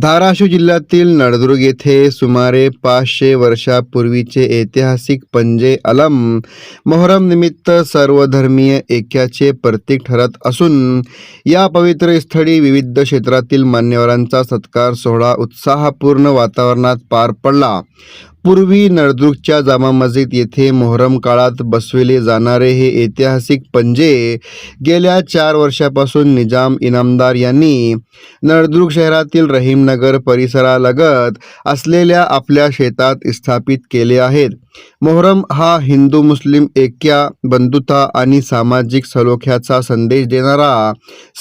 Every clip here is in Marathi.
धाराशिव जिल्ह्यातील नळदुर्ग येथे सुमारे 500 वर्षापूर्वीचे ऐतिहासिक पंजे अलम मोहरम निमित्त सर्वधर्मीय ऐक्याचे प्रतीक ठरत असून या पवित्र स्थळी विविध क्षेत्रातील मान्यवरांचा सत्कार सोहळा उत्साहपूर्ण वातावरणात पार पडला। पूर्वी नळदुर्गच्या जामा मस्जिद येथे मोहरम काळात बसविले जाणारे हे ऐतिहासिक पंजे गेल्या 4 वर्षापासून निजाम इनामदार यांनी नळदुर्ग शहरातील रहीमनगर परिसरालगत असलेल्या आपल्या शेतात स्थापित केले आहेत। मोहरम हा हिंदू मुस्लिम ऐक्य, बंधुता आणि सामाजिक सलोख्याचा संदेश देणारा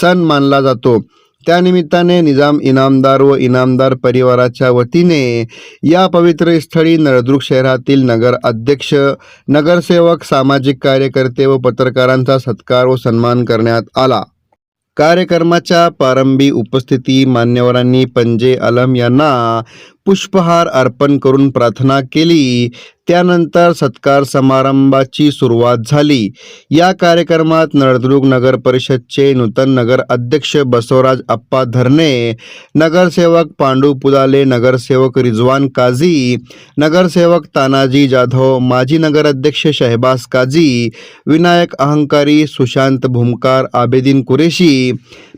सण मानला जातो। त्यानिमित्ताने निजाम इनामदार व इनामदार परिवाराच्या वतीने या पवित्र स्थळी नळदुर्ग शहरातील नगर अध्यक्ष, नगरसेवक, सामाजिक कार्यकर्ते व पत्रकारांचा सत्कार व सन्मान करण्यात आला। कार्यक्रमाच्या प्रारंभी उपस्थिती मान्यवरांनी पंजे अलम यांना पुष्पहार अर्पण करून प्रार्थना केली। त्यानंतर सत्कार समारंभाची सुरुवात झाली। या कार्यक्रमात नळदुर्ग नगर परिषदचे नूतन नगर अध्यक्ष बसवराज अप्पा धरणे, नगरसेवक पांडू पुदाले, नगरसेवक रिजवान काझी, नगरसेवक तानाजी जाधव, माजी नगराध्यक्ष शहबाज काझी, विनायक अहंकारी, सुशांत भूमकार, आबेदीन कुरेशी,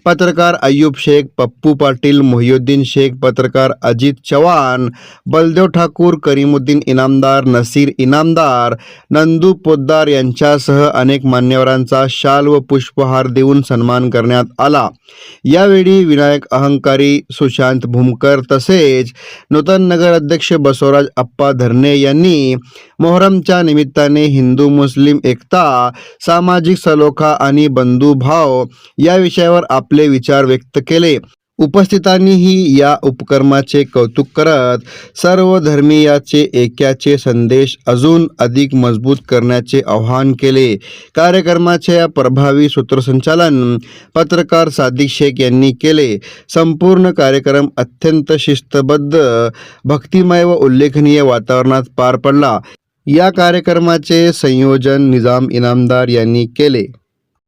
पत्रकार अय्यूब शेख, पप्पू पाटील, मोहिउद्दीन शेख, पत्रकार अजित चव्हाण, बलदेव ठाकूर, करीमुद्दीन इनामदार, नसीर इनामदार, नंदू पोद्दार यांच्यासह अनेक मान्यवरांचा शाल व पुष्पहार देऊन सन्मान करण्यात आला। यावेळी विनायक अहंकारी, सुशांत भूमकर तसेच नूतन नगर अध्यक्ष बसवराज अप्पा धरणे यांनी मोहरमच्या निमित्ताने हिंदू मुस्लिम एकता, सामाजिक सलोखा आणि बंधुभाव या विषयावर आपले विचार व्यक्त केले। उपस्थितांनीही या उपक्रमाचे कौतुक करत सर्व धर्मीयाचे ऐक्याचे संदेश अजून अधिक मजबूत करण्याचे आवाहन केले। कार्यक्रमाचे प्रभावी सूत्रसंचालन पत्रकार सादिक शेख यांनी केले। संपूर्ण कार्यक्रम अत्यंत शिस्तबद्ध, भक्तिमय व उल्लेखनीय वातावरणात पार पडला। या कार्यक्रमाचे संयोजन निजाम इनामदार यांनी केले।